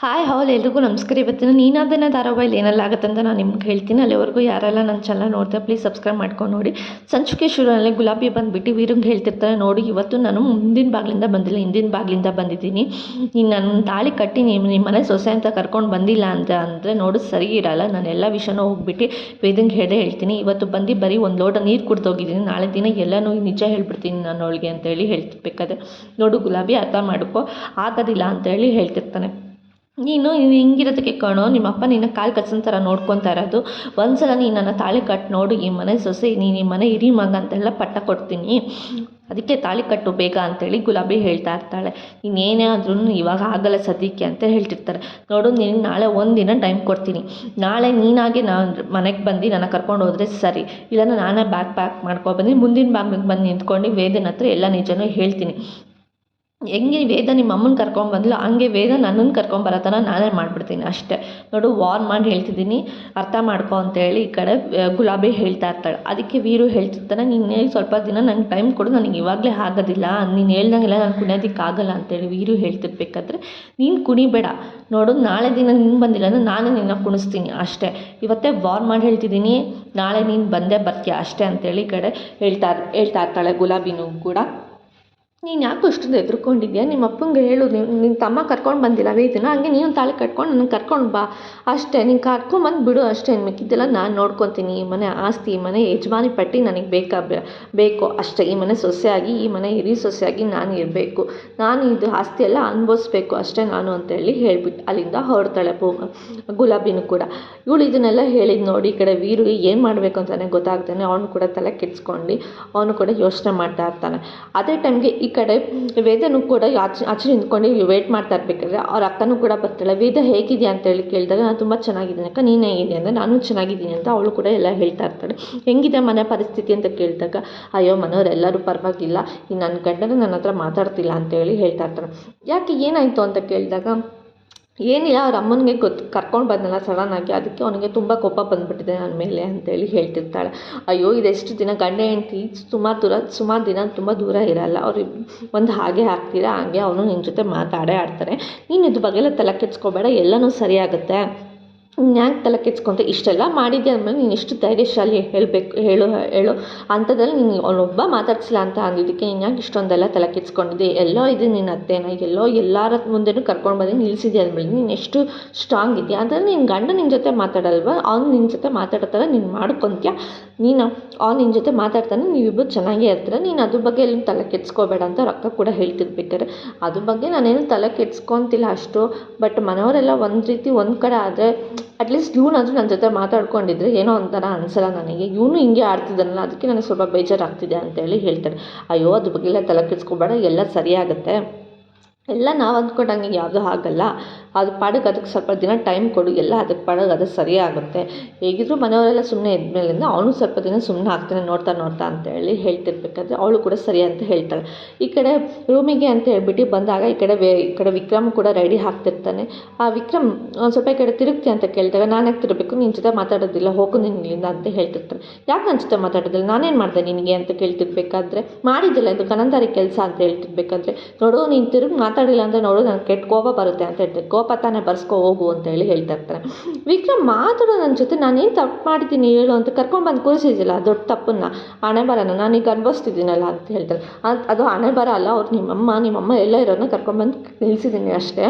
Hi ಹಾಲ್ ಎಲ್ರಿಗೂ ನಮಸ್ಕಾರ. ಇವತ್ತಿನ ನೀನಾದನ್ನ ಧಾರಾವಾಹಿಲಿ ಏನೆಲ್ಲ ಆಗುತ್ತೆ ಅಂತ ನಾನು ನಿಮ್ಗೆ ಹೇಳ್ತೀನಿ. ಅಲ್ಲಿವರೆಗೂ ಯಾರೆಲ್ಲ ನನ್ನ ಚಾನಲ್ ನೋಡ್ತಾರೆ ಪ್ಲೀಸ್ ಸಬ್ಸ್ಕ್ರೈಬ್ ಮಾಡ್ಕೊಂಡು ನೋಡಿ. ಸಂಚಿಕೆ ಶುರುವಲ್ಲಿ ಗುಲಾಬಿ ಬಂದುಬಿಟ್ಟು ವೀರಂಗೆ ಹೇಳ್ತಿರ್ತಾರೆ, ನೋಡಿ ಇವತ್ತು ನಾನು ಮುಂದಿನ ಬಾಗಿಲಿಂದ ಬಂದಿಲ್ಲ, ಹಿಂದಿನ ಬಾಗಿಲಿಂದ ಬಂದಿದ್ದೀನಿ. ನೀನು ನನ್ನ ತಾಳಿ ಕಟ್ಟಿ ನಿಮ್ಮ ಮನೆ ಸೊಸೆ ಅಂತ ಕರ್ಕೊಂಡು ಬಂದಿಲ್ಲ ಅಂದರೆ ನೋಡು ಸರಿ ಇರಲ್ಲ. ನಾನು ಎಲ್ಲ ವಿಷಯನೂ ಹೋಗ್ಬಿಟ್ಟು ವೇದಂಗೆ ಹೇಳ್ತೀನಿ. ಇವತ್ತು ಬಂದು ಬರೀ ಒಂದು ಲೋಟ ನೀರು ಕುಡ್ದೋಗಿದ್ದೀನಿ, ನಾಳೆ ದಿನ ಎಲ್ಲನೂ ನಿಜ ಹೇಳ್ಬಿಡ್ತೀನಿ ನಾನು ಅವಳಿಗೆ ಅಂತೇಳಿ ಹೇಳ್ತಿರ್ಬೇಕಾದ್ರೆ, ನೋಡು ಗುಲಾಬಿ ಅರ್ಥ ಮಾಡ್ಕೊ, ಆಗೋದಿಲ್ಲ ಅಂತೇಳಿ ಹೇಳ್ತಿರ್ತಾನೆ. ನೀನು ಹಿಂಗಿರೋದಕ್ಕೆ ಕಾಣೋ, ನಿಮ್ಮಪ್ಪ ನಿನ್ನ ಕಾಲು ಕಚ್ಚನ ಥರ ನೋಡ್ಕೊತಾ ಇರೋದು. ಒಂದ್ಸಲ ನೀನು ನನ್ನ ತಾಳಿ ಕಟ್ಟು ನೋಡು, ಈ ಮನೆ ಸೊಸೆ ನೀನು ಈ ಮನೆ ಹಿರಿ ಮಗ ಅಂತೆಲ್ಲ ಪಟ್ಟ ಕೊಡ್ತೀನಿ, ಅದಕ್ಕೆ ತಾಳಿ ಕಟ್ಟು ಬೇಗ ಅಂತೇಳಿ ಗುಲಾಬಿ ಹೇಳ್ತಾ ಇರ್ತಾಳೆ. ಇನ್ನೇನೇ ಆದ್ರೂ ಇವಾಗ ಆಗಲ್ಲ ಸದ್ಯಕ್ಕೆ ಅಂತ ಹೇಳ್ತಿರ್ತಾರೆ. ನೋಡು ನೀನು ನಾಳೆ ಒಂದಿನ ಟೈಮ್ ಕೊಡ್ತೀನಿ, ನಾಳೆ ನೀನಾಗೆ ನಾನು ಮನೆಗೆ ಬಂದು ನನ್ನ ಕರ್ಕೊಂಡು ಹೋದರೆ ಸರಿ, ಇಲ್ಲ ನಾನೇ ಬ್ಯಾಗ್ ಪ್ಯಾಕ್ ಮಾಡ್ಕೊಬಂದು ಮುಂದಿನ ಬಾಗಿಲಿಗೆ ಬಂದು ನಿಂತ್ಕೊಂಡು ವೇದನ ಹತ್ರ ಎಲ್ಲ ನಿಜನೂ ಹೇಳ್ತೀನಿ. ಹೆಂಗೆ ವೇದ ನಿಮ್ಮ ಅಮ್ಮನ ಕರ್ಕೊಂಬಂದ್ಲು ಹಂಗೆ ವೇದ ನನ್ನನ್ನು ಕರ್ಕೊಂಬರೋ ಥರ ನಾನೇ ಮಾಡಿಬಿಡ್ತೀನಿ ಅಷ್ಟೇ. ನೋಡು ವಾರ್ನ್ ಮಾಡಿ ಹೇಳ್ತಿದ್ದೀನಿ, ಅರ್ಥ ಮಾಡ್ಕೊ ಅಂತೇಳಿ ಈ ಕಡೆ ಗುಲಾಬಿ ಹೇಳ್ತಾ ಇರ್ತಾಳೆ. ಅದಕ್ಕೆ ವೀರು ಹೇಳ್ತಿರ್ತಾನೆ, ನೀನು ಸ್ವಲ್ಪ ದಿನ ನಂಗೆ ಟೈಮ್ ಕೊಡು, ನನಗೆ ಇವಾಗಲೇ ಆಗೋದಿಲ್ಲ, ನೀನು ಹೇಳ್ದಂಗೆಲ್ಲ ನಾನು ಕುಣಿಯೋದಕ್ಕಾಗಲ್ಲ ಅಂತೇಳಿ ವೀರು ಹೇಳ್ತಿರ್ಬೇಕಾದ್ರೆ, ನೀನು ಕುಣಿಬೇಡ, ನೋಡು ನಾಳೆ ದಿನ ನೀನು ಬಂದಿಲ್ಲ ಅಂದರೆ ನಾನೇ ನಿನ್ನ ಕುಣಿಸ್ತೀನಿ ಅಷ್ಟೇ, ಇವತ್ತೇ ವಾರ್ನ್ ಮಾಡಿ ಹೇಳ್ತಿದ್ದೀನಿ, ನಾಳೆ ನೀನು ಬಂದೇ ಬರ್ತೀಯ ಅಷ್ಟೇ ಅಂತೇಳಿ ಈ ಕಡೆ ಹೇಳ್ತಾ ಇರ್ತಾಳೆ ಗುಲಾಬಿನೂ ಕೂಡ. ನೀನು ಯಾಕೆ ಅಷ್ಟೊಂದು ಹೆದ್ರುಕೊಂಡಿದ್ಯಾ, ನಿಮ್ಮ ಅಪ್ಪಂಗೆ ಹೇಳು, ನಿನ್ನ ತಮ್ಮ ಕರ್ಕೊಂಡು ಬಂದಿಲ್ಲ ವೇದನ, ಹಂಗೆ ನೀನು ತಾಳಿ ಕಟ್ಕೊಂಡು ನನಗೆ ಕರ್ಕೊಂಡು ಬಾ ಅಷ್ಟೇ, ನೀನು ಕರ್ಕೊಂಬಂದು ಬಿಡು ಅಷ್ಟೇ, ಮಿಕ್ಕಿದ್ದೆಲ್ಲ ನಾನು ನೋಡ್ಕೊತೀನಿ. ಈ ಮನೆ ಆಸ್ತಿ, ಈ ಮನೆ ಯಜಮಾನಿ ಪಟ್ಟಿ ನನಗೆ ಬೇಕು ಅಷ್ಟೇ, ಈ ಮನೆ ಸೊಸೆಯಾಗಿ, ಈ ಮನೆ ಹಿರಿ ಸೊಸೆಯಾಗಿ ನಾನು ಇರಬೇಕು, ನಾನು ಇದು ಆಸ್ತಿ ಎಲ್ಲ ಅನುಭವಿಸ್ಬೇಕು ಅಷ್ಟೇ ನಾನು ಅಂತೇಳಿ ಹೇಳಿಬಿಟ್ಟು ಅಲ್ಲಿಂದ ಹೊರಡ್ತಾಳೆ ಗುಲಾಬಿನೂ ಕೂಡ. ಇವಳು ಇದನ್ನೆಲ್ಲ ಹೇಳಿದ್ದು ನೋಡಿ ಈ ಕಡೆ ವೀರು ಏನು ಮಾಡಬೇಕು ಅಂತಲೇ ಗೊತ್ತಾಗ್ತಾನೆ, ಅವನು ಕೂಡ ತಲೆ ಕೆಡ್ಸ್ಕೊಂಡು ಅವನು ಕೂಡ ಯೋಚನೆ ಮಾಡ್ತಾ ಇರ್ತಾನೆ. ಅದೇ ಟೈಮ್ಗೆ ಈ ಕಡೆ ವೇದನೂ ಕೂಡ ಆಚೆ ನಿಂತ್ಕೊಂಡು ವೇಟ್ ಮಾಡ್ತಾ ಇರ್ಬೇಕಾದ್ರೆ ಅವ್ರ ಅಕ್ಕನೂ ಕೂಡ ಬರ್ತಾಳೆ. ವೇದ ಹೇಗಿದೆಯಾ ಅಂತೇಳಿ ಕೇಳಿದಾಗ, ನಾನು ತುಂಬ ಚೆನ್ನಾಗಿದ್ದೀನಿ ಅಕ್ಕ, ನೀನು ಹೇಗಿದೆ ಅಂದರೆ ನಾನು ಚೆನ್ನಾಗಿದ್ದೀನಿ ಅಂತ ಅವಳು ಕೂಡ ಎಲ್ಲ ಹೇಳ್ತಾ ಇರ್ತಾಳೆ. ಹೆಂಗಿದೆ ಮನೆ ಪರಿಸ್ಥಿತಿ ಅಂತ ಕೇಳಿದಾಗ, ಅಯ್ಯೋ ಮನೆಯವರೆಲ್ಲರೂ ಪರವಾಗಿಲ್ಲ, ಈ ನನ್ನ ಗಂಡನ ನನ್ನ ಹತ್ರ ಮಾತಾಡ್ತಿಲ್ಲ ಅಂತೇಳಿ ಹೇಳ್ತಾ ಇರ್ತಾನೆ. ಯಾಕೆ ಏನಾಯಿತು ಅಂತ ಕೇಳಿದಾಗ, ಏನಿಲ್ಲ ಅವ್ರ ಅಮ್ಮನಿಗೆ ಕರ್ಕೊಂಡು ಬಂದಲ್ಲ ಸಡನ್ನಾಗಿ, ಅದಕ್ಕೆ ಅವನಿಗೆ ತುಂಬ ಕೋಪ ಬಂದುಬಿಟ್ಟಿದೆ ನನ್ನ ಮೇಲೆ ಅಂತೇಳಿ ಹೇಳ್ತಿರ್ತಾಳೆ. ಅಯ್ಯೋ ಇದೆಷ್ಟು ದಿನ ಗಂಡ ಹೆಂಡ್ತಿ ಸುಮಾರು ದಿನ ತುಂಬ ದೂರ ಇರಲ್ಲ, ಅವ್ರು ಒಂದು ಹಾಗೆ ಆಗ್ತೀರಾ, ಹಾಗೆ ಅವನು ನಿನ್ನ ಜೊತೆ ಮಾತಾಡೇ ಆಡ್ತಾರೆ, ನೀನು ಇದ್ರ ಬಗ್ಗೆ ಎಲ್ಲ ತಲೆ ಕೆಡ್ಸ್ಕೊಬೇಡ, ಎಲ್ಲನೂ ಸರಿಯಾಗುತ್ತೆ, ಯಾಕೆ ತಲೆ ಕೆಡ್ಸ್ಕೊಂತ, ಇಷ್ಟೆಲ್ಲ ಮಾಡಿದ್ದೆ ಅಂದಮೇಲೆ ನೀನು ಎಷ್ಟು ಧೈರ್ಯಶಾಲಿ ಹೇಳು ಅಂಥದ್ರಲ್ಲಿ ನೀನು ಅವನೊಬ್ಬ ಮಾತಾಡ್ಸಿಲ್ಲ ಅಂತ ಅಂದಿದ್ದಕ್ಕೆ ನೀನು ಯಾಕೆ ಇಷ್ಟೊಂದೆಲ್ಲ ತಲೆ ಕೆಡ್ಸ್ಕೊಂಡಿದ್ದೆ, ಎಲ್ಲೋ ಇದು ನಿನ್ನ ಅತ್ತೆನ ಎಲ್ಲರ ಮುಂದೆನೂ ಕರ್ಕೊಂಡು ಬಂದು ನಿಲ್ಲಿಸಿದ್ದೆ ಅಂದಮೇಲೆ ನೀನು ಎಷ್ಟು ಸ್ಟ್ರಾಂಗ್ ಇದೆಯಾ ಅಂತಂದರೆ ನಿನ್ನ ಗಂಡ ನಿನ್ನ ಜೊತೆ ಮಾತಾಡಲ್ವ, ಅವ್ನು ನಿನ್ನ ಜೊತೆ ಮಾತಾಡೋ ಥರ ನೀನು ಮಾಡ್ಕೊತೀಯ, ನೀನು ಅವ್ನು ನಿನ್ನ ಜೊತೆ ಮಾತಾಡ್ತಾನೆ, ನೀವಿಬ್ಬರು ಚೆನ್ನಾಗೇ ಇರ್ತೀರ, ನೀನು ಅದ್ರ ಬಗ್ಗೆ ಎಲ್ಲ ತಲೆ ಕೆಡ್ಸ್ಕೋಬೇಡ ಅಂತ ರೊಕ್ಕ ಕೂಡ ಹೇಳ್ತಿರ್ಬೇಕಾರೆ, ಅದ್ರ ಬಗ್ಗೆ ನಾನೇನು ತಲೆ ಕೆಡ್ಸ್ಕೊತಿಲ್ಲ ಅಷ್ಟು, ಬಟ್ ಮನೆಯವರೆಲ್ಲ ಒಂದು ರೀತಿ ಒಂದು ಕಡೆ ಆದರೆ ಅಟ್ಲೀಸ್ಟ್ ಇವನಾದರೂ ನನ್ನ ಜೊತೆ ಮಾತಾಡ್ಕೊಂಡಿದ್ರೆ ಏನೋ ಒಂಥರ ಅನಿಸಲ್ಲ ನನಗೆ, ಇವನು ಹಿಂಗೆ ಆಡ್ತಿದ್ದಾನಲ್ಲ ಅದಕ್ಕೆ ನನಗೆ ಸ್ವಲ್ಪ ಬೇಜಾರಾಗ್ತಿದೆ ಅಂತೇಳಿ ಹೇಳ್ತಾರೆ. ಅಯ್ಯೋ ಅದ್ರ ಬಗ್ಗೆ ಎಲ್ಲ ತಲೆ ಕೆಡ್ಸ್ಕೊಬೇಡ, ಎಲ್ಲ ಸರಿಯಾಗುತ್ತೆ, ಎಲ್ಲ ನಾವು ಅಂದ್ಕೊಂಡಂಗೆ ಯಾವುದೂ ಆಗಲ್ಲ, ಅದು ಪಾಡಿಗೆ ಅದಕ್ಕೆ ಸ್ವಲ್ಪ ದಿನ ಟೈಮ್ ಕೊಡು, ಎಲ್ಲ ಅದಕ್ಕೆ ಪಾಡಿಗೆ ಅದು ಸರಿಯಾಗುತ್ತೆ, ಹೇಗಿದ್ರು ಮನೆಯವರೆಲ್ಲ ಸುಮ್ಮನೆ ಇದ್ಮೇಲಿಂದ ಅವನು ಸ್ವಲ್ಪ ದಿನ ಸುಮ್ಮನೆ ಆಗ್ತಾನೆ ನೋಡ್ತಾ ಅಂತೇಳಿ ಹೇಳ್ತಿರ್ಬೇಕಾದ್ರೆ ಅವಳು ಕೂಡ ಸರಿ ಅಂತ ಹೇಳ್ತಾಳೆ. ಈ ಕಡೆ ರೂಮಿಗೆ ಅಂತ ಹೇಳ್ಬಿಟ್ಟು ಬಂದಾಗ ಈ ಕಡೆ ವಿಕ್ರಮ್ ಕೂಡ ರೆಡಿ ಆಗ್ತಿರ್ತಾನೆ. ಆ ವಿಕ್ರಮ್ ಒಂದು ಸ್ವಲ್ಪ ಈ ಕಡೆ ತಿರುಗ್ತಿ ಅಂತ ಕೇಳಿದಾಗ, ನಾನು ಯಾಕೆ ತಿರುಗಬೇಕು, ನಿನ್ನ ಜೊತೆ ಮಾತಾಡೋದಿಲ್ಲ, ಹೋಗು ನೀನು ಇಲ್ಲಿಂದ ಅಂತ ಹೇಳ್ತಿರ್ತಾನೆ. ಯಾಕೆ ನನ್ನ ಜೊತೆ ಮಾತಾಡೋದಿಲ್ಲ, ನಾನೇನು ಮಾಡಿದೆ ನಿನಗೆ ಅಂತ ಕೇಳ್ತಿರ್ಬೇಕಾದ್ರೆ, ಮಾಡಿದ್ದಿಲ್ಲ ಇದು ಗನಂದಾರಿ ಕೆಲಸ ಅಂತ ಹೇಳ್ತಿರ್ಬೇಕಾದ್ರೆ, ನೋಡು ನೀನು ತಿರುಗಿ ಮಾತಾಡಿಲ್ಲ ಅಂದರೆ ನೋಡು ನನಗೆ ಕೆಟ್ಟ ಕೋಪ ಬರುತ್ತೆ ಅಂತ ಹೇಳ್ತಾರೆ. ಕೋಪ ತಾನೇ ಬರ್ಸ್ಕೊ ಹೋಗು ಅಂತೇಳಿ ಹೇಳ್ತಾ ಇರ್ತಾರೆ. ವಿಕ್ರಮ್ ಮಾತಾಡೋ ನನ್ನ ಜೊತೆ ನಾನೇನು ತಪ್ಪು ಮಾಡಿದ್ದೀನಿ ಹೇಳು ಅಂತ ಕರ್ಕೊಂಡ್ಬಂದು ಕೂರಿಸಿದ್ದಿಲ್ಲ, ದೊಡ್ಡ ತಪ್ಪನ್ನು, ಹಣೆ ಬರೋಣ ನಾನೀಗ ಅನುಭವಿಸ್ತಿದ್ದೀನಲ್ಲ ಅಂತ ಹೇಳ್ತಾರೆ. ಅದು ಹಣೆ ಬರ ಅಲ್ಲ, ಅವ್ರು ನಿಮ್ಮಮ್ಮ ಎಲ್ಲ ಇರೋರನ್ನ ಕರ್ಕೊಂಡ್ಬಂದು ನಿಲ್ಲಿಸಿದ್ದೀನಿ ಅಷ್ಟೇ,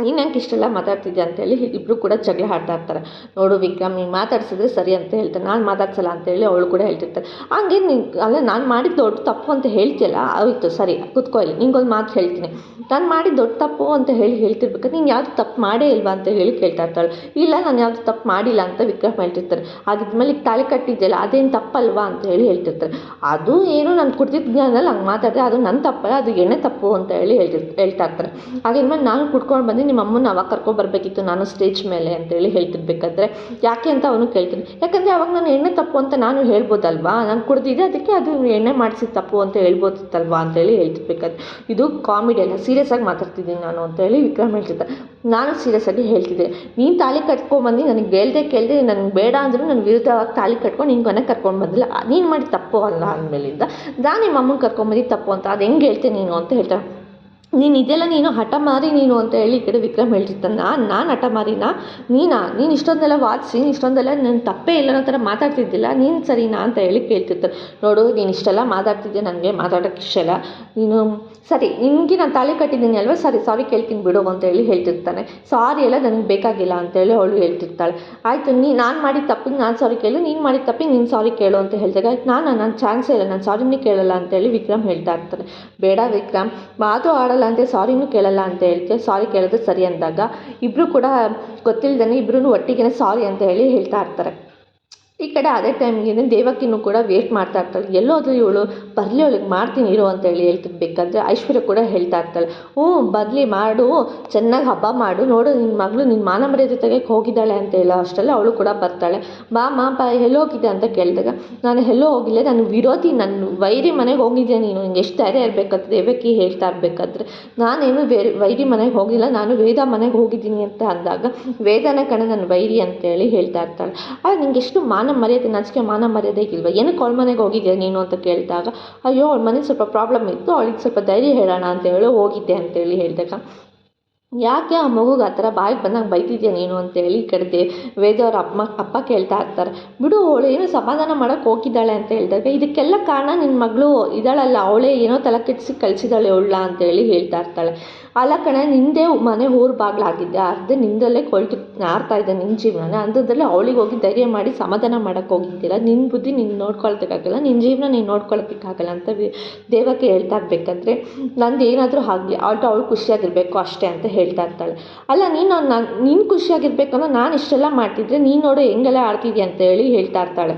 ನೀನು ಯಾಕೆ ಇಷ್ಟೆಲ್ಲ ಮಾತಾಡ್ತಿದ್ಯಾ ಅಂತೇಳಿ ಇಬ್ಬರು ಕೂಡ ಜಗಳ ಆಡ್ತಾ ಇರ್ತಾರೆ. ನೋಡು ವಿಕ್ರಮ್ ನೀನು ಮಾತಾಡ್ಸಿದ್ರೆ ಸರಿ ಅಂತ ಹೇಳ್ತಾರೆ, ನಾನು ಮಾತಾಡ್ಸಲ್ಲ ಅಂತೇಳಿ ಅವಳು ಕೂಡ ಹೇಳ್ತಿರ್ತಾರೆ. ಹಂಗೆ ಅಲ್ಲ ನಾನು ಮಾಡಿದ ದೊಡ್ಡ ತಪ್ಪು ಅಂತ ಹೇಳ್ತೀಯಲ್ಲ, ಆಯಿತು ಸರಿ ಕೂತ್ಕೋ ಇಲ್ಲಿ, ನಿಂಗೊಂದು ಮಾತು ಹೇಳ್ತೀನಿ, ನಾನು ಮಾಡಿದ ದೊಡ್ಡ ತಪ್ಪು ಅಂತ ಹೇಳ್ತಿರ್ಬೇಕಾದ್ರೆ ನೀನು ಯಾವುದು ತಪ್ಪು ಮಾಡೇ ಇಲ್ವಾ ಅಂತ ಹೇಳಿ ಕೇಳ್ತಾ ಇರ್ತಾಳೆ. ಇಲ್ಲ ನಾನು ಯಾವುದು ತಪ್ಪು ಮಾಡಿಲ್ಲ ಅಂತ ವಿಕ್ರಮ್ ಹೇಳ್ತಿರ್ತಾರೆ. ಅದಿದ್ಮೇಲೆ ತಾಳಿ ಕಟ್ಟಿದ್ದೆಲ್ಲ ಅದೇನು ತಪ್ಪಲ್ವಾ ಅಂತ ಹೇಳ್ತಿರ್ತಾರೆ. ಅದು ಏನು ನಾನು ಕುಡ್ದಿದ್ದ ಜ್ಞಾನದಲ್ಲಿ ಹಂಗೆ ಮಾತಾಡಿದೆ, ಅದು ನನ್ನ ತಪ್ಪಲ್ಲ, ಅದು ಎಣ್ಣೆ ತಪ್ಪು ಅಂತ ಹೇಳ್ತಾ ಇರ್ತಾರೆ. ಅದಿದ್ಮೇಲೆ ನಾನು ಕುಡ್ಕೊಂಡು ಬಂದು ನಿಮ್ಮ ಅಮ್ಮನ ಅವಾಗ ಕರ್ಕೊಬರ್ಬೇಕಿತ್ತು ನಾನು ಸ್ಟೇಜ್ ಮೇಲೆ ಅಂತೇಳಿ ಹೇಳ್ತಿರ್ಬೇಕಾದ್ರೆ, ಯಾಕೆ ಅಂತ ಅವನು ಕೇಳ್ತೀನಿ. ಯಾಕಂದರೆ ಅವಾಗ ನಾನು ಎಣ್ಣೆ ತಪ್ಪು ಅಂತ ನಾನು ಹೇಳ್ಬೋದಲ್ವಾ, ನಾನು ಕುಡ್ದಿದ್ದೆ ಅದಕ್ಕೆ ಅದು ಎಣ್ಣೆ ಮಾಡಿಸಿದ ತಪ್ಪು ಅಂತ ಹೇಳ್ಬೋದಿತ್ತಲ್ವಾ ಅಂತೇಳಿ ಹೇಳ್ತಿರ್ಬೇಕಾದ್ರೆ, ಇದು ಕಾಮಿಡಿ ಅಲ್ಲ, ಸೀರಿಯಸ್ ಆಗಿ ಮಾತಾಡ್ತಿದ್ದೀನಿ ನಾನು ಅಂತೇಳಿ ವಿಕ್ರಮ್ ಹೇಳ್ತಿರ್ತಾರೆ. ನಾನು ಸೀರಿಯಸ್ ಆಗಿ ಹೇಳ್ತಿದ್ದೆ, ನೀನು ತಾಳಿ ಕಟ್ಕೊಂಡ್ಬಂದು ನನಗೆ ಕೇಳಿದೆ ನನಗೆ ಬೇಡ ಅಂದರೂ ನನ್ನ ವಿರುದ್ಧವಾಗಿ ತಾಳಿ ಕಟ್ಕೊಂಡು ನಿನ್ನ ಮನೆಗೆ ಕರ್ಕೊಂಡು ಬಂದಿಲ್ಲ, ನೀನು ಮಾಡಿ ತಪ್ಪು ಅಲ್ಲ ಅಂದಮೇಲಿಂದ ನಾನು ನಿಮ್ಮ ಅಮ್ಮನ ಕರ್ಕೊಂಬಂದು ತಪ್ಪು ಅಂತ ಅದು ಹೆಂಗೆ ಹೇಳ್ತೀನಿ ನೀನು ಅಂತ ಹೇಳ್ತಾರೆ. ನೀನು ಇದೆಲ್ಲ ನೀನು ಹಠ ಮಾರಿ ನೀನು ಅಂತ ಹೇಳಿ ಈ ಕಡೆ ವಿಕ್ರಮ್ ಹೇಳ್ತಿರ್ತಾನೆ. ನಾನು ಹಠ ಮಾರಿನಾ? ನೀನು ಇಷ್ಟೊಂದೆಲ್ಲ ವಾದಿಸಿ ಇಷ್ಟೊಂದೆಲ್ಲ ನನ್ನ ತಪ್ಪೇ ಇಲ್ಲ ಅನ್ನೋ ಥರ ಮಾತಾಡ್ತಿದ್ದಿಲ್ಲ, ನೀನು ಸರಿನಾ ಅಂತ ಹೇಳಿ ಕೇಳ್ತಿರ್ತಾರೆ. ನೋಡು, ನೀನು ಇಷ್ಟೆಲ್ಲ ಮಾತಾಡ್ತಿದ್ದೆ, ನನಗೆ ಮಾತಾಡೋಕ್ಕೆ ಇಷ್ಟ ಇಲ್ಲ. ನೀನು ಸರಿ, ನಿನಗೆ ನಾನು ತಾಳಿ ಕಟ್ಟಿದ್ದೀನಿ ಅಲ್ವಾ, ಸರಿ ಸಾರಿ ಕೇಳ್ತೀನಿ ಬಿಡು ಅಂತ ಹೇಳಿ ಹೇಳ್ತಿರ್ತಾನೆ. ಸಾರಿ ಎಲ್ಲ ನನಗೆ ಬೇಕಾಗಿಲ್ಲ ಅಂತೇಳಿ ಅವಳು ಹೇಳ್ತಿರ್ತಾಳೆ. ಆಯಿತು, ನಾನು ಮಾಡಿದ ತಪ್ಪಿಗೆ ನಾನು ಸಾರಿ ಕೇಳು, ನೀನು ಮಾಡಿದ ತಪ್ಪಿಗೆ ನೀನು ಸಾರಿ ಕೇಳು ಅಂತ ಹೇಳಿದಾಗ, ನಾನು ಚಾನ್ಸೇ ಇಲ್ಲ, ನಾನು ಸಾರಿನೇ ಕೇಳಲ್ಲ ಅಂತೇಳಿ ವಿಕ್ರಮ್ ಹೇಳ್ತಾ ಇರ್ತಾರೆ. ಬೇಡ ವಿಕ್ರಮ್, ಮಾತು ಆಡಲ್ಲ ಅಂತ ಸಾರಿನೂ ಕೇಳಲ್ಲ ಅಂತ ಹೇಳ್ತೀಯ, ಸಾರಿ ಕೇಳೋದು ಸರಿ ಅಂದಾಗ ಇಬ್ಬರು ಕೂಡ ಗೊತ್ತಿಲ್ಲದೇ ಇಬ್ಬರೂ ಒಟ್ಟಿಗೆ ಸಾರಿ ಅಂತ ಹೇಳಿ ಹೇಳ್ತಾ ಇರ್ತಾರೆ. ಈ ಕಡೆ ಅದೇ ಟೈಮ್ಗೆ ದೇವಕಿನೂ ಕೂಡ ವೇಟ್ ಮಾಡ್ತಾ ಇರ್ತಾಳೆ. ಎಲ್ಲೋದ್ರೂ ಇವಳು ಬರಲಿ, ಅವಳಿಗೆ ಮಾಡ್ತೀನಿ ಇರು ಅಂತೇಳಿ ಹೇಳ್ತಿರ್ಬೇಕಾದ್ರೆ ಐಶ್ವರ್ಯ ಕೂಡ ಹೇಳ್ತಾ ಇರ್ತಾಳೆ, ಬರಲಿ ಮಾಡು, ಚೆನ್ನಾಗಿ ಹಬ್ಬ ಮಾಡು, ನೋಡು ನಿನ್ನ ಮಗಳು ನಿನ್ನ ಮಾನ ಮರ್ಯಾದೆ ತೆಗೆಕ್ಕೆ ಹೋಗಿದ್ದಾಳೆ ಅಂತ ಹೇಳೋ ಅಷ್ಟೆಲ್ಲ ಅವಳು ಕೂಡ ಬರ್ತಾಳೆ. ಬಾ ಎಲ್ಲೋಗಿದೆ ಅಂತ ಕೇಳಿದಾಗ, ನಾನು ಎಲ್ಲೋ ಹೋಗಿಲ್ಲ, ನಾನು ವಿರೋಧಿ, ನನ್ನ ವೈರಿ ಮನೆಗೆ ಹೋಗಿದ್ದೆ, ನೀನು ನಿಂಗೆ ಎಷ್ಟು ಧೈರ್ಯ ಇರಬೇಕಾದ್ರೆ ದೇವಕಿ ಹೇಳ್ತಾ ಇರಬೇಕಾದ್ರೆ, ನಾನೇನು ವೈರಿ ಮನೆಗೆ ಹೋಗಿಲ್ಲ, ನಾನು ವೇದ ಮನೆಗೆ ಹೋಗಿದ್ದೀನಿ ಅಂತ ಅಂದಾಗ, ವೇದನ ಕಣೆ ನನ್ನ ವೈರಿ ಅಂತೇಳಿ ಹೇಳ್ತಾ ಇರ್ತಾಳೆ. ಆಗ ನಿಂಗೆ ಎಷ್ಟು ಮಾನ ಮರ್ಯಾದೆ, ನಾಚಿಕೆ ಮಾನ ಮರ್ಯಾದೆ ಇಲ್ವ, ಏನಕ್ಕೆ ಅವಳ ಮನೆಗೆ ಹೋಗಿದ್ಯಾ ನೀನು ಅಂತ ಕೇಳಿದಾಗ, ಅಯ್ಯೋ ಅವಳ ಮನೇಲಿ ಸ್ವಲ್ಪ ಪ್ರಾಬ್ಲಮ್ ಇತ್ತು, ಅವಳಿಗೆ ಸ್ವಲ್ಪ ಧೈರ್ಯ ಹೇಳೋಣ ಅಂತೇಳಿ ಹೋಗಿದ್ದೆ ಅಂತೇಳಿ ಹೇಳಿದಾಗ, ಯಾಕೆ ಆ ಮಗುಗೆ ಆ ಥರ ಬಾಯಿಗೆ ಬಂದಂಗೆ ಬೈತಿದ್ಯಾ ನೀನು ಅಂತೇಳಿ ಈ ಕಡೆ ವೇದವ್ರ ಅಪ್ಪ ಕೇಳ್ತಾ ಇರ್ತಾರೆ. ಬಿಡು, ಅವಳು ಏನೋ ಸಮಾಧಾನ ಮಾಡೋಕ್ಕೆ ಹೋಗಿದ್ದಾಳೆ ಅಂತ ಹೇಳಿದಾಗ, ಇದಕ್ಕೆಲ್ಲ ಕಾರಣ ನಿನ್ನ ಮಗಳು ಇದ್ದಾಳಲ್ಲ, ಅವಳೇ ಏನೋ ತಲೆ ಕೆಡಿಸಿ ಕಳಿಸಿದಾಳೆ ಅವಳ ಅಂತೇಳಿ ಹೇಳ್ತಾ ಇರ್ತಾಳೆ. ಅಲ್ಲ ಕಣೆ, ನಿಂದೇ ಮನೆ ಊರು ಬಾಗಿಲಾಗಿದ್ದೆ, ಅರ್ಧ ನಿಂದಲ್ಲೇ ಕೊಳ್ತು ನಾರ್ತಾ ಇದೆ ನಿನ್ನ ಜೀವನ, ಅಂಥದ್ರಲ್ಲಿ ಅವಳಿಗೆ ಹೋಗಿ ಧೈರ್ಯ ಮಾಡಿ ಸಮಾಧಾನ ಮಾಡೋಕ್ಕೆ ಹೋಗಿದ್ದಿಲ್ಲ, ನಿನ್ನ ಬುದ್ಧಿ ನೀನು ನೋಡ್ಕೊಳ್ತಕ್ಕಾಗಲ್ಲ, ನಿನ್ನ ಜೀವನ ನೀನು ನೋಡ್ಕೊಳಕ್ಕಾಗಲ್ಲ ಅಂತ ದೇವಕ್ಕೆ ಹೇಳ್ತಾ ಇರಬೇಕಾದ್ರೆ, ನಂದು ಏನಾದರೂ ಆಗಲಿ ಅವಳು ಖುಷಿಯಾಗಿರಬೇಕು ಅಷ್ಟೇ ಅಂತ ಹೇಳ್ತಾ ಇರ್ತಾಳೆ. ಅಲ್ಲ ನೀನು ಖುಷಿಯಾಗಿರ್ಬೇಕಂದ್ರೆ ನಾನು ಇಷ್ಟೆಲ್ಲ ಮಾಡ್ತಿದ್ರೆ ನೀನು ನೋಡು ಹೆಂಗೆಲ್ಲ ಆಡ್ತಿದ್ಯಾ ಅಂತ ಹೇಳಿ ಹೇಳ್ತಾ ಇರ್ತಾಳೆ.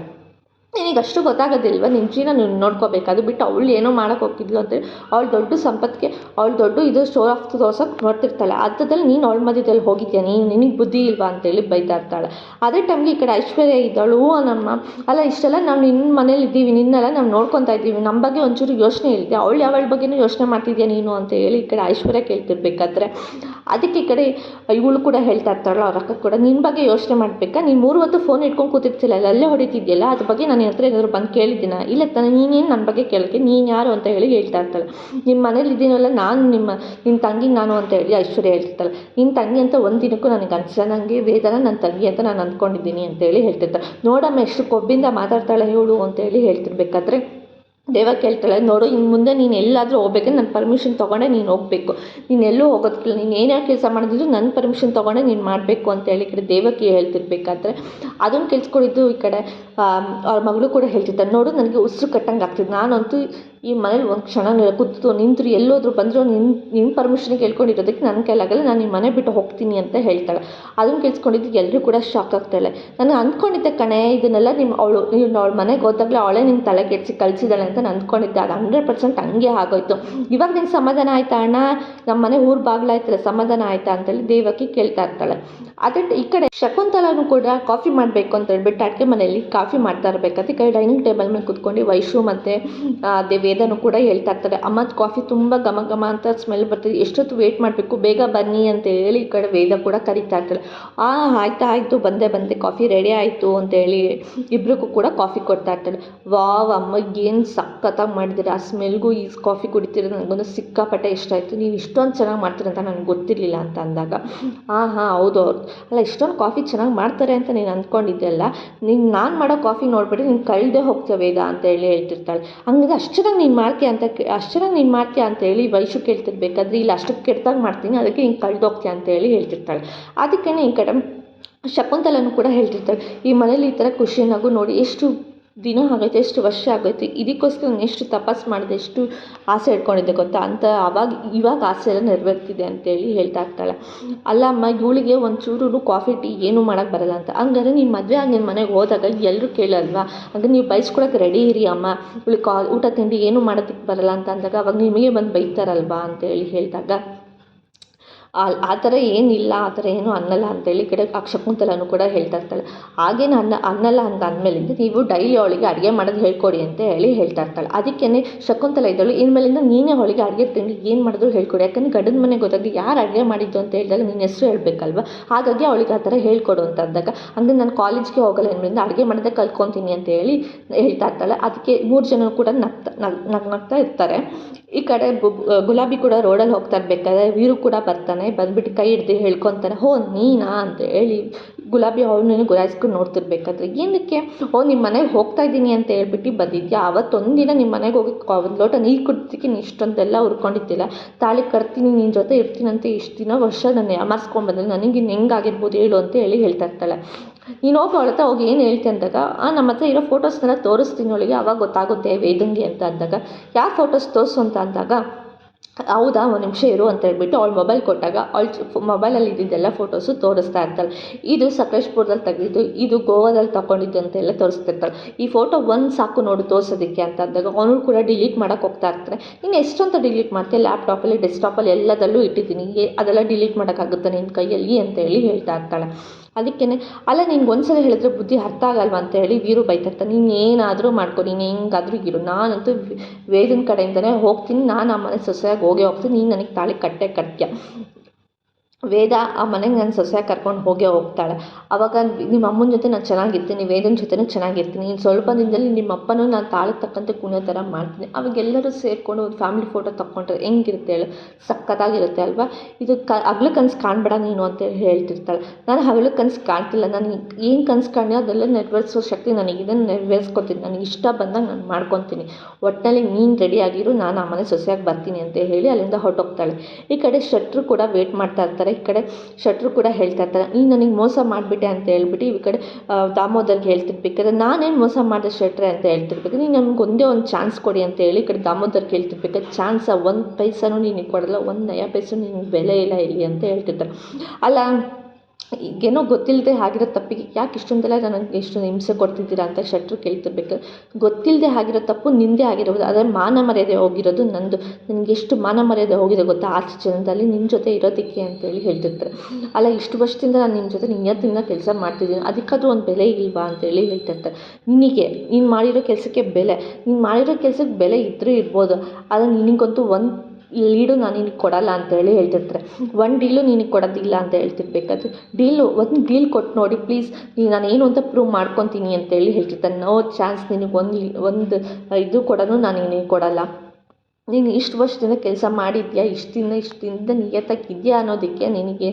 ನಿನಗೆ ಅಷ್ಟು ಗೊತ್ತಾಗೋದಿಲ್ವ, ನಿನ್ನ ಜೀವನ ನೀನು ನೋಡ್ಕೋಬೇಕು, ಅದು ಬಿಟ್ಟು ಅವಳು ಏನೋ ಮಾಡೋಕ್ಕೆ ಹೋಗಿದ್ಲು ಅಂತೇಳಿ ಅವಳು ದೊಡ್ಡ ಸಂಪತ್ತಿಗೆ ಅವಳು ದೊಡ್ಡ ಇದು ಶೋ ಆಫ್ ತೋರ್ಸೋಕ್ಕೆ ನೋಡ್ತಿರ್ತಾಳೆ, ಅರ್ಥದಲ್ಲಿ ನೀನು ಅವಳ ಮಧ್ಯದಲ್ಲಿ ಹೋಗಿದ್ಯಾ, ನಿನಗೆ ಬುದ್ಧಿ ಇಲ್ವಾ ಅಂತೇಳಿ ಬೈತಾ ಇರ್ತಾಳೆ. ಅದೇ ಟೈಮ್ಗೆ ಈ ಕಡೆ ಐಶ್ವರ್ಯ ಇದ್ದಳು, ನಮ್ಮ ಅಲ್ಲ ಇಷ್ಟೆಲ್ಲ ನಾವು ನಿನ್ನ ಮನೇಲಿ ಇದ್ದೀವಿ, ನಿನ್ನೆಲ್ಲ ನಾವು ನೋಡ್ಕೊತಾ ಇದ್ದೀವಿ, ನಮ್ಮ ಬಗ್ಗೆ ಒಂಚೂರು ಯೋಚನೆ ಇರುತ್ತೆ, ಅವಳು ಯಾವಳ ಬಗ್ಗೆನೂ ಯೋಚನೆ ಮಾಡ್ತಿದ್ಯಾ ನೀನು ಅಂತ ಹೇಳಿ ಈ ಕಡೆ ಐಶ್ವರ್ಯ ಕೇಳ್ತಿರ್ಬೇಕಾದ್ರೆ, ಅದಕ್ಕೆ ಈ ಕಡೆ ಇವಳು ಕೂಡ ಹೇಳ್ತಾ ಇರ್ತಾಳಲ್ಲ ಅವ್ರ ಅಕ್ಕ ಕೂಡ, ನಿನ್ನ ಬಗ್ಗೆ ಯೋಚನೆ ಮಾಡಬೇಕಾ, ನೀನು 3 ಹೊತ್ತು ಫೋನ್ ಇಟ್ಕೊಂಡು ಕೂತಿರ್ತಿಲ್ಲ, ಅಲ್ಲೇ ಹೊಡಿತಿದ್ಯಲ್ಲ, ಅದ್ರ ಬಗ್ಗೆ ನಾನು ಹತ್ರ ಏನಾದರೂ ಬಂದು ಕೇಳಿದ್ದೀನ, ಇಲ್ಲ ತಾನೆ, ನೀನೇನು ನನ್ನ ಬಗ್ಗೆ ಕೇಳೋಕ್ಕೆ, ನೀನು ಯಾರು ಅಂತ ಹೇಳಿ ಹೇಳ್ತಾ ಇರ್ತಾಳೆ. ನಿಮ್ಮ ಮನೇಲಿ ಇದ್ದೀನಲ್ಲ, ನಾನು ನಿನ್ನ ತಂಗಿ ನಾನು ಅಂತ ಹೇಳಿ ಐಶ್ವರ್ಯ ಹೇಳ್ತಿರ್ತಾಳೆ. ನಿನ್ನ ತಂಗಿ ಅಂತ ಒಂದು ದಿನಕ್ಕೂ ನನಗೆ ಅನಿಸಿಲ್ಲ, ನನಗೆ ವೇದನ ನನ್ನ ತಂಗಿ ಅಂತ ನಾನು ಅಂದ್ಕೊಂಡಿದ್ದೀನಿ ಅಂತೇಳಿ ಹೇಳ್ತಿರ್ತಾಳೆ. ನೋಡಮ್ಮ ಎಷ್ಟು ಕೊಬ್ಬಿಂದ ಮಾತಾಡ್ತಾಳೆ ಇವಳು ಅಂತೇಳಿ ಹೇಳ್ತಿರ್ಬೇಕಾದ್ರೆ ದೇವ ಕೇಳ್ತಾಳೆ, ನೋಡು ಇನ್ನು ಮುಂದೆ ನೀನು ಎಲ್ಲಾದರೂ ಹೋಗ್ಬೇಕಂದ್ರೆ ನನ್ನ ಪರ್ಮಿಷನ್ ತೊಗೊಂಡೆ ನೀನು ಹೋಗಬೇಕು, ನೀನು ಎಲ್ಲೂ ಹೋಗೋದಕ್ಕಿಲ್ಲ, ನೀನು ಏನೇ ಕೆಲಸ ಮಾಡಿದ್ರು ನನ್ನ ಪರ್ಮಿಷನ್ ತೊಗೊಂಡೆ ನೀನು ಮಾಡಬೇಕು ಅಂತೇಳಿ ಈ ಕಡೆ ದೇವಕ್ಕೆ ಹೇಳ್ತಿರ್ಬೇಕಾದ್ರೆ, ಅದನ್ನು ಕೇಳಿಸ್ಕೊಂಡಿದ್ದು ಈ ಕಡೆ ಅವ್ರ ಮಗಳು ಕೂಡ ಹೇಳ್ತಿರ್ತಾರೆ. ನೋಡು ನನಗೆ ಉಸಿರು ಕಟ್ಟಂಗೆ ಆಗ್ತಿದೆ, ನಾನಂತೂ ಈ ಮನೇಲಿ ಒಂದು ಕ್ಷಣ ಕೂತು ನಿಂತರು ಎಲ್ಲೋದ್ರು ಬಂದರೂ ನಿನ್ನ ಪರ್ಮಿಷನ್ ಕೇಳ್ಕೊಂಡಿರೋದಕ್ಕೆ ನನ್ನ ಕೈಲಾಗಲ್ಲ, ನಾನು ಈ ಮನೆ ಬಿಟ್ಟು ಹೋಗ್ತೀನಿ ಅಂತ ಹೇಳ್ತಾಳೆ. ಅದನ್ನು ಕೇಳಿಸ್ಕೊಂಡಿದ್ದು ಎಲ್ಲರೂ ಕೂಡ ಶಾಕ್ ಆಗ್ತಾಳೆ. ನಾನು ಅಂದ್ಕೊಂಡಿದ್ದೆ ಕಣೆ, ಇದನ್ನೆಲ್ಲ ನೀನು ಅವಳ ಮನೆಗೆ ಹೋದಾಗಲೇ ಅವಳೇ ನಿನ್ನ ತಲೆ ಕೆಡಿಸಿ ಕಳಿಸಿದಾಳೆ ಅಂತ ನಾನು ಅಂದ್ಕೊಂಡಿದ್ದೆ, ಅದು 100% ಹಂಗೆ ಆಗೋಯ್ತು. ಇವಾಗ ನಿನ್ನ ಸಮಾಧಾನ ಆಯ್ತಾ ಅಣ್ಣ, ನಮ್ಮ ಮನೆ ಊರು ಬಾಗಿಲಾಯ್ತಲ್ಲ, ಸಮಾಧಾನ ಆಯ್ತಾ ಅಂತೇಳಿ ದೇವಕಿ ಕೇಳ್ತಾ ಇರ್ತಾಳೆ. ಅದೇ ಈ ಕಡೆ ಶಕುಂತಲೂ ಕೂಡ ಕಾಫಿ ಮಾಡಬೇಕು ಅಂತ ಹೇಳ್ಬಿಟ್ಟು ಅಡುಗೆ ಮನೆಯಲ್ಲಿ ಕಾಫಿ ಮಾಡ್ತಾ ಇರಬೇಕಾದ್ರೆ ಈ ಕಡೆ ಡೈನಿಂಗ್ ಟೇಬಲ್ ಮೇಲೆ ಕೂತ್ಕೊಂಡು ವೈಶು ಮತ್ತು ವೇದನೂ ಕೂಡ ಹೇಳ್ತಾ ಇರ್ತಾರೆ, ಅಮ್ಮ ಕಾಫಿ ತುಂಬ ಘಮ ಘಮ ಅಂತ ಸ್ಮೆಲ್ ಬರ್ತಿದೆ, ಎಷ್ಟೊತ್ತು ವೇಟ್ ಮಾಡಬೇಕು, ಬೇಗ ಬನ್ನಿ ಅಂತ ಹೇಳಿ ಈ ಕಡೆ ವೇದ ಕೂಡ ಕರೀತಾ ಇರ್ತಾಳೆ. ಆಯಿತು ಬಂದೆ, ಕಾಫಿ ರೆಡಿ ಆಯಿತು ಅಂತೇಳಿ ಇಬ್ರಿಗೂ ಕೂಡ ಕಾಫಿ ಕೊಡ್ತಾ ಇರ್ತಾಳೆ. ವಾವ್ ಅಮ್ಮ, ಏನು ಸಖತ್ತಾಗಿ ಮಾಡಿದ್ದೀರ, ಆ ಸ್ಮೆಲ್ಗೂ ಈ ಕಾಫಿ ಕುಡಿತಿರೋದು ನನಗೊಂದು ಸಿಕ್ಕಾಪಟ್ಟೆ ಇಷ್ಟ ಆಯಿತು, ನೀವು ಇಷ್ಟೊಂದು ಚೆನ್ನಾಗಿ ಮಾಡ್ತೀರ ಅಂತ ನನಗೆ ಗೊತ್ತಿರಲಿಲ್ಲ ಅಂತ ಅಂದಾಗ, ಹೌದು ಅಲ್ಲ ಇಷ್ಟೊಂದು ಕಾಫಿ ಚೆನ್ನಾಗಿ ಮಾಡ್ತಾರೆ ಅಂತ ನೀನು ಅಂದ್ಕೊಂಡಿದ್ದೆ ಅಲ್ಲ, ನಾನು ಮಾಡೋ ಕಾಫಿ ನೋಡ್ಬಿಟ್ಟು ನೀನು ಕಳೆದೇ ಹೋಗ್ತೀಯ ವೇದ ಅಂತ ಹೇಳಿ ಹೇಳ್ತಿರ್ತಾಳೆ. ಹಂಗಾದ್ರೆ ಅಷ್ಟು ಚೆನ್ನಾಗಿ ನೀನು ಮಾಡ್ತೀಯ ಅಂತ ಹೇಳಿ ವೈಶು ಕೇಳ್ತಿರ್ಬೇಕಾದ್ರೆ, ಇಲ್ಲ ಅಷ್ಟಕ್ಕೆ ಕೆಟ್ಟದಾಗಿ ಮಾಡ್ತೀನಿ, ಅದಕ್ಕೆ ನೀನು ಕಳೆದೋಗ್ತೀಯ ಅಂತ ಹೇಳಿ ಹೇಳ್ತಿರ್ತಾಳೆ. ಅದಕ್ಕೇ ಈ ಕಡೆ ಶಕುಂತಲನೂ ಕೂಡ ಹೇಳ್ತಿರ್ತಾಳೆ, ಈ ಮನೇಲಿ ಈ ಥರ ಖುಷಿಯಾಗೂ ನೋಡಿ ಎಷ್ಟು ದಿನ ಆಗೈತೆ, ಎಷ್ಟು ವರ್ಷ ಆಗೈತೆ, ಇದಕ್ಕೋಸ್ಕರ ನಾನು ಎಷ್ಟು ತಪಸ್ಸು ಮಾಡಿದೆ, ಎಷ್ಟು ಆಸೆ ಇಟ್ಕೊಂಡಿದ್ದೆ ಗೊತ್ತಾ ಅಂತ, ಇವಾಗ ಆಸೆ ಎಲ್ಲ ನೆರವೇರ್ತಿದೆ ಅಂತೇಳಿ ಹೇಳ್ತಾ ಇರ್ತಾಳೆ. ಅಲ್ಲ ಅಮ್ಮ, ಇವಳಿಗೆ ಒಂಚೂರು ಕಾಫಿ ಟೀ ಏನೂ ಮಾಡೋಕ್ಕೆ ಬರಲ್ಲ ಅಂತ, ಹಂಗಾದ್ರೆ ನೀನು ಮದುವೆ ಆಗಿ ನಿನ್ನ ಮನೆಗೆ ಹೋದಾಗ ಎಲ್ಲರೂ ಕೇಳಲ್ವಾ, ಅಂದರೆ ನೀವು ಬಯಸ್ಕೊಳಕ್ಕೆ ರೆಡಿ ಇರಿ ಅಮ್ಮ, ಇವಳಿಗೆ ಊಟ ತಿಂಡಿ ಏನೂ ಮಾಡೋದಕ್ಕೆ ಬರಲ್ಲ ಅಂತ ಅಂದಾಗ ಅವಾಗ ನಿಮಗೆ ಬಂದು ಬೈತಾರಲ್ವಾ ಅಂತೇಳಿ ಹೇಳಿದಾಗ, ಆ ಥರ ಏನಿಲ್ಲ, ಆ ಥರ ಏನೂ ಅನ್ನಲ್ಲ ಅಂತೇಳಿ ಈ ಕಡೆ ಶಕುಂತಲಾನು ಕೂಡ ಹೇಳ್ತಾ ಇರ್ತಾಳೆ. ಹಾಗೇನು ಅನ್ನಲ್ಲ ಅಂತ ಅಂದಮೇಲಿಂದ ನೀವು ಡೈಲಿ ಅವಳಿಗೆ ಅಡುಗೆ ಮಾಡೋದು ಹೇಳ್ಕೊಡಿ ಅಂತ ಹೇಳ್ತಾ ಇರ್ತಾಳೆ. ಅದಕ್ಕೇ ಶಕುಂತಲ ಇದ್ದಳು, ಇನ್ಮೇಲಿಂದ ನೀನೇ ಅವಳಿಗೆ ಅಡುಗೆ ತಿಂಡಿ ಏನು ಮಾಡಿದ್ರು ಹೇಳ್ಕೊಡಿ, ಯಾಕಂದರೆ ಗಂಡನ ಮನೆಗೆ ಹೋದಾಗ ಯಾರು ಅಡುಗೆ ಮಾಡಿದ್ದು ಅಂತ ಹೇಳಿದಾಗ ನಿನ್ನ ಹೆಸರು ಹೇಳ್ಬೇಕಲ್ವ, ಹಾಗಾಗಿ ಅವಳಿಗೆ ಆ ಥರ ಹೇಳ್ಕೊಡು ಅಂತ ಅಂದಾಗ, ಅಂದರೆ ನಾನು ಕಾಲೇಜ್ಗೆ ಹೋಗಲ್ಲ ಇನ್ಮೇಲಿಂದ ಅಡುಗೆ ಮಾಡೋದೇ ಕಲ್ತ್ಕೊತೀನಿ ಅಂತ ಹೇಳ್ತಾ ಇರ್ತಾಳೆ. ಅದಕ್ಕೆ 3 ಜನ ಕೂಡ ನಗ್ತಾ ಇರ್ತಾರೆ. ಈ ಕಡೆ ಗುಲಾಬಿ ಕೂಡ ರೋಡಲ್ಲಿ ಹೋಗ್ತಾ ಇರ್ಬೇಕಾದ್ರೆ ವೀರು ಕೂಡ ಬರ್ತಾನೆ. ಬಂದ್ಬಿಟ್ಟು ಕೈ ಹಿಡ್ದು ಹೇಳ್ಕೊತಾನೆ, ಹೋ ನೀನಾ ಅಂತ ಹೇಳಿ ಗುಲಾಬಿ ಅವನನ್ನು ಗುರಾಯಿಸ್ಕೊಂಡು ನೋಡ್ತಿರ್ಬೇಕಾದ್ರೆ, ಏನಕ್ಕೆ ನಿಮ್ಮ ಮನೆಗೆ ಹೋಗ್ತಾ ಇದ್ದೀನಿ ಅಂತ ಹೇಳ್ಬಿಟ್ಟು ಬಂದಿದ್ಯಾ, ಅವತ್ತೊಂದಿನ ನಿಮ್ಮ ಮನೆಗೆ ಹೋಗಿ ಒಂದು ಲೋಟ ನೀರು ಕುಡ್ದಕ್ಕೆ ನೀನು ಇಷ್ಟೊಂದೆಲ್ಲ ಹುರ್ಕೊಂಡಿದ್ದಿಲ್ಲ, ತಾಳಿ ಕಟ್ತೀನಿ ನಿನ್ನ ಜೊತೆ ಇರ್ತೀನಂತೆ ಇಷ್ಟು ದಿನ ವರ್ಷ ನನ್ನ ಯಾಮಾರಿಸ್ಕೊಂಡು ಬಂದರೆ ನನಗೆ ಇನ್ನು ಹೆಂಗಾಗಿರ್ಬೋದು ಹೇಳು ಅಂತ ಹೇಳ್ತಾ ಇರ್ತಾಳೆ. ನೀನು ಹೋಗಿ ಅವಳ ಹತ್ರ ಹೋಗಿ ಏನು ಹೇಳ್ತಿ ಅಂದಾಗ, ನಮ್ಮ ಹತ್ರ ಇರೋ ಫೋಟೋಸ್ನೆಲ್ಲ ತೋರಿಸ್ತೀನಿ ಅವಳಿಗೆ, ಅವಾಗ ಗೊತ್ತಾಗುತ್ತೆ ವೇದಂಗೆ ಅಂತ ಅಂದಾಗ, ಯಾವ ಫೋಟೋಸ್ ತೋರಿಸು ಅಂತ ಅಂದಾಗ, ಹೌದಾ ಒಂದು ನಿಮಿಷ ಇರು ಅಂತ ಹೇಳ್ಬಿಟ್ಟು ಅವಳು ಮೊಬೈಲ್ ಕೊಟ್ಟಾಗ ಅವಳು ಮೊಬೈಲಲ್ಲಿ ಇದ್ದಿದ್ದೆಲ್ಲ ಫೋಟೋಸು ತೋರಿಸ್ತಾ ಇರ್ತಾಳೆ. ಇದು ಸಕಲೇಶ್ಪುರದಲ್ಲಿ ತೆಗೆದಿದ್ದು, ಇದು ಗೋವಾದಲ್ಲಿ ತಗೊಂಡಿದ್ದು ಅಂತೆಲ್ಲ ತೋರಿಸ್ತಿರ್ತಾಳೆ. ಈ ಫೋಟೋ ಒಂದು ಸಾಕು ನೋಡು ತೋರಿಸೋದಕ್ಕೆ ಅಂತ ಅಂದಾಗ ಅವನು ಕೂಡ ಡಿಲೀಟ್ ಮಾಡೋಕ್ಕೆ ಹೋಗ್ತಾ ಇರ್ತಾರೆ. ನೀನು ಎಷ್ಟಂತ ಡಿಲೀಟ್ ಮಾಡ್ತೀಯ, ಲ್ಯಾಪ್ಟಾಪಲ್ಲಿ ಡೆಸ್ಕ್ಟಾಪಲ್ಲಿ ಎಲ್ಲದಲ್ಲೂ ಇಟ್ಟಿದ್ದೀನಿ, ಅದೆಲ್ಲ ಡಿಲೀಟ್ ಮಾಡೋಕ್ಕಾಗುತ್ತೆ ನಿನ್ನ ಕೈಯಲ್ಲಿ ಅಂತ ಹೇಳ್ತಾ ಇರ್ತಾಳೆ. ಅದಕ್ಕೇ ಅಲ್ಲ ನಿನ್ಗೆ ಒಂದ್ಸಲ ಹೇಳಿದ್ರೆ ಬುದ್ಧಿ ಅರ್ಥ ಆಗಲ್ವ ಅಂತ ಹೇಳಿ ವೀರು ಬೈತಾ ಇರ್ತಾನೆ. ನೀನು ಏನಾದರೂ ಮಾಡ್ಕೊ, ನೀನು ಹೆಂಗಾದ್ರೂ ಇರು, ನಾನಂತೂ ವೇದನ ಕಡೆಯಿಂದನೇ ಹೋಗ್ತೀನಿ, ನಾನು ಆ ಮನೆ ಸೊಸೆಯಾಗಿ ಹೋಗ್ತೀನಿ, ನೀನು ನನಗೆ ತಾಳಿ ಕಟ್ತೀಯ. ವೇದ ಆ ಮನೆಗೆ ನಾನು ಸೊಸೆಯಾಗಿ ಕರ್ಕೊಂಡು ಹೋಗ್ತಾಳೆ. ಆವಾಗ ನಿಮ್ಮ ಅಮ್ಮನ ಜೊತೆ ನಾನು ಚೆನ್ನಾಗಿರ್ತೀನಿ, ವೇದನ ಜೊತೆನೂ ಚೆನ್ನಾಗಿರ್ತೀನಿ, ಇನ್ನು ಸ್ವಲ್ಪ ದಿನದಲ್ಲಿ ನಿಮ್ಮ ಅಪ್ಪನೂ ನಾನು ತಾಳಿಗೆ ತಕ್ಕಂತೆ ಕುಣಿಯೋ ಥರ ಮಾಡ್ತೀನಿ. ಅವಾಗ ಎಲ್ಲರೂ ಸೇರಿಕೊಂಡು ಒಂದು ಫ್ಯಾಮಿಲಿ ಫೋಟೋ ತಗೊಂಡ್ರೆ ಹೆಂಗಿರುತ್ತೆ ಹೇಳು, ಸಕ್ಕತ್ತಾಗಿರುತ್ತೆ ಅಲ್ವಾ. ಇದು ಹಗ್ಲು ಕನಸು ಕಾಣಬೇಡ ನೀನು ಅಂತ ಹೇಳ್ತಿರ್ತಾಳೆ. ನಾನು ಹಗಲು ಕನಸು ಕಾಣ್ತಿಲ್ಲ, ನಾನು ಏನು ಕನಸು ಕಾಣಿ ಅದೆಲ್ಲ ನೆರವೇರಿಸೋ ಶಕ್ತಿ ನನಗಿದೆ, ನೆರವೇರಿಸ್ಕೊತೀನಿ, ನನಗೆ ಇಷ್ಟ ಬಂದಾಗ ನಾನು ಮಾಡ್ಕೊತೀನಿ, ಒಟ್ಟಿನಲ್ಲಿ ನೀನು ರೆಡಿಯಾಗಿರು, ನಾನು ಆ ಮನೆ ಸೊಸೆಯಾಗಿ ಬರ್ತೀನಿ ಅಂತ ಹೇಳಿ ಅಲ್ಲಿಂದ ಹೊರಟೋಗ್ತಾಳೆ. ಈ ಕಡೆ ಶೆಟ್ರು ಕೂಡ ವೇಟ್ ಮಾಡ್ತಾ ಇರ್ತಾರೆ. ಈ ಕಡೆ ಶೆಟ್ರು ಕೂಡ ಹೇಳ್ತಾ ಇರ್ತಾರೆ, ನೀನು ನನಗೆ ಮೋಸ ಮಾಡಿಬಿಟ್ಟೆ ಅಂತ ಹೇಳ್ಬಿಟ್ಟು ಈ ಕಡೆ ದಾಮೋದರ್ಗೆ ಹೇಳ್ತಿರ್ಬೇಕಾದ್ರೆ, ನಾನೇನು ಮೋಸ ಮಾಡಿದೆ ಶೆಟ್ರೆ ಅಂತ ಹೇಳ್ತಿರ್ಬೇಕು, ನೀನು ನಮ್ಗೆ ಒಂದೇ ಒಂದು ಚಾನ್ಸ್ ಕೊಡಿ ಅಂತ ಹೇಳಿ ಈ ಕಡೆ ದಾಮೋದರ್ಗೆ ಹೇಳ್ತಿರ್ಬೇಕಾದ್ರೆ, ಚಾನ್ಸ 1 ಪೈಸನೂ ನೀನಿಗೆ ಕೊಡಲ್ಲ, 1 ನಯ ಪೈಸನೂ ನಿನಗೆ ಬೆಲೆ ಇಲ್ಲ ಇಲ್ಲಿ ಅಂತ ಹೇಳ್ತಿರ್ತಾರೆ. ಅಲ್ಲ ಏನೋ ಗೊತ್ತಿಲ್ಲದೆ ಆಗಿರೋ ತಪ್ಪಿಗೆ ಯಾಕೆ ಇಷ್ಟೊಂದೆಲ್ಲ ನನಗೆ ಇಷ್ಟೊಂದು ಹಿಂಸೆ ಕೊಡ್ತಿದ್ದೀರಾ ಅಂತ ಶೆಟ್ರು ಕೇಳ್ತಿರ್ಬೇಕು. ಗೊತ್ತಿಲ್ಲದೆ ಆಗಿರೋ ತಪ್ಪು ನಿಂದೇ ಆಗಿರ್ಬೋದು, ಆದರೆ ಮಾನ ಮರ್ಯಾದೆ ಹೋಗಿರೋದು ನಂದು, ನನಗೆ ಎಷ್ಟು ಮಾನ ಮರ್ಯಾದೆ ಹೋಗಿದೆ ಗೊತ್ತಾ ಆಚೆ ಜನದಲ್ಲಿ ನಿನ್ನ ಜೊತೆ ಇರೋದಕ್ಕೆ ಅಂತೇಳಿ ಹೇಳ್ತಿರ್ತಾರೆ. ಅಲ್ಲ ಇಷ್ಟು ವರ್ಷದಿಂದ ನಾನು ನಿಮ್ಮ ಜೊತೆ ನಿಯತ್ತಿನ ಕೆಲಸ ಮಾಡ್ತಿದ್ದೀನಿ, ಅದಕ್ಕಾದ್ರೂ ಒಂದು ಬೆಲೆ ಇಲ್ವಾ ಅಂತೇಳಿ ಹೇಳ್ತಿರ್ತಾರೆ. ನೀನು ಮಾಡಿರೋ ಕೆಲಸಕ್ಕೆ ಬೆಲೆ, ನೀನು ಮಾಡಿರೋ ಕೆಲಸಕ್ಕೆ ಬೆಲೆ ಇದ್ದರೂ ಇರ್ಬೋದು, ಆದರೆ ನಿನಗಂತೂ ಒಂದು ಲೀಡು ನಾನು ನಿನಗೆ ಕೊಡಲ್ಲ ಅಂತೇಳಿ ಹೇಳ್ತಿರ್ತಾರೆ. 1 ಡೀಲು ನಿನಗೆ ಕೊಡೋದಿಲ್ಲ ಅಂತ ಹೇಳ್ತಿರ್ಬೇಕಾದ್ರೆ, ಒಂದು ಡೀಲ್ ಕೊಟ್ಟು ನೋಡಿ ಪ್ಲೀಸ್, ನಾನು ಏನು ಅಂತ ಪ್ರೂವ್ ಮಾಡ್ಕೊತೀನಿ ಅಂತೇಳಿ ಹೇಳ್ತಿರ್ತಾರೆ. ನೋ ಚಾನ್ಸ್, ನಿನಗೆ ಒಂದು ಇದು ಕೊಡೋನು ನಾನು ನಿನಗೆ ಕೊಡಲ್ಲ, ನೀನು ಇಷ್ಟು ವರ್ಷದಿಂದ ಕೆಲಸ ಮಾಡಿದ್ಯಾ, ಇಷ್ಟು ದಿನದಿಂದ ನಿಯತ್ತಾಗಿದೆಯಾ ಅನ್ನೋದಕ್ಕೆ ನಿನಗೆ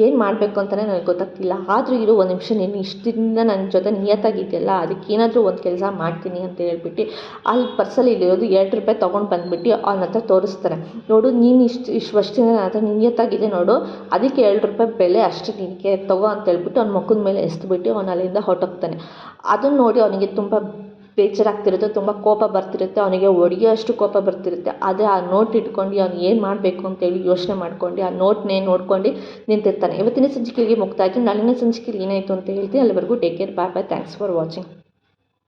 ಏನು ಮಾಡಬೇಕು ಅಂತಲೇ ನನಗೆ ಗೊತ್ತಾಗ್ತಿಲ್ಲ, ಆದರೂ ಇರು ಒಂದು ನಿಮಿಷ, ನೀನು ಇಷ್ಟು ದಿನದಿಂದ ನನ್ನ ಜೊತೆ ನಿಯತ್ತಾಗಿದೆಯಲ್ಲ, ಅದಕ್ಕೇನಾದರೂ ಒಂದು ಕೆಲಸ ಮಾಡ್ತೀನಿ ಅಂತ ಹೇಳ್ಬಿಟ್ಟು ಅಲ್ಲಿ ಪರ್ಸಲ್ಲಿ ಇಲ್ಲಿರೋದು ₹2 ತೊಗೊಂಡು ಬಂದುಬಿಟ್ಟು ಅವನ ಹತ್ರ ತೋರಿಸ್ತಾರೆ. ನೋಡು ನೀನು ಇಷ್ಟು ವರ್ಷದಿಂದ ನನ್ನ ಹತ್ರ ನಿಯತ್ತಾಗಿದೆ ನೋಡು, ಅದಕ್ಕೆ ₹2 ಬೆಲೆ ಅಷ್ಟೇ ನಿನಗೆ ತಗೋ ಅಂತ ಹೇಳ್ಬಿಟ್ಟು ಅವ್ನ ಮುಖದ ಮೇಲೆ ಎಸ್ದುಬಿಟ್ಟು ಅವನು ಅಲ್ಲಿಂದ ಹೊರಟೋಗ್ತಾನೆ. ಅದನ್ನು ನೋಡಿ ಅವನಿಗೆ ತುಂಬ ಬೇಜಾರಾಗ್ತಿರುತ್ತೆ, ತುಂಬ ಕೋಪ ಬರ್ತಿರುತ್ತೆ, ಅವನಿಗೆ ಹೊಡೆಯೋಷ್ಟು ಕೋಪ ಬರ್ತಿರುತ್ತೆ. ಆದರೆ ಆ ನೋಟ್ ಇಟ್ಕೊಂಡು ಅವ್ನು ಏನು ಮಾಡಬೇಕು ಅಂತೇಳಿ ಯೋಚನೆ ಮಾಡ್ಕೊಂಡು ಆ ನೋಟ್ನೇ ನೋಡ್ಕೊಂಡು ನಿಂತಿರ್ತಾನೆ. ಇವತ್ತಿನ ಸಂಚಿಕೆಗೆ ಮುಕ್ತಾಯ ಆಯಿತು. ನಾಳಿನ ಸಂಚಿಕೆಯಲ್ಲಿ ಏನಾಯಿತು ಅಂತ ಹೇಳ್ತೀನಿ. ಅಲ್ಲಿವರೆಗೂ take care, bye bye, thanks for watching.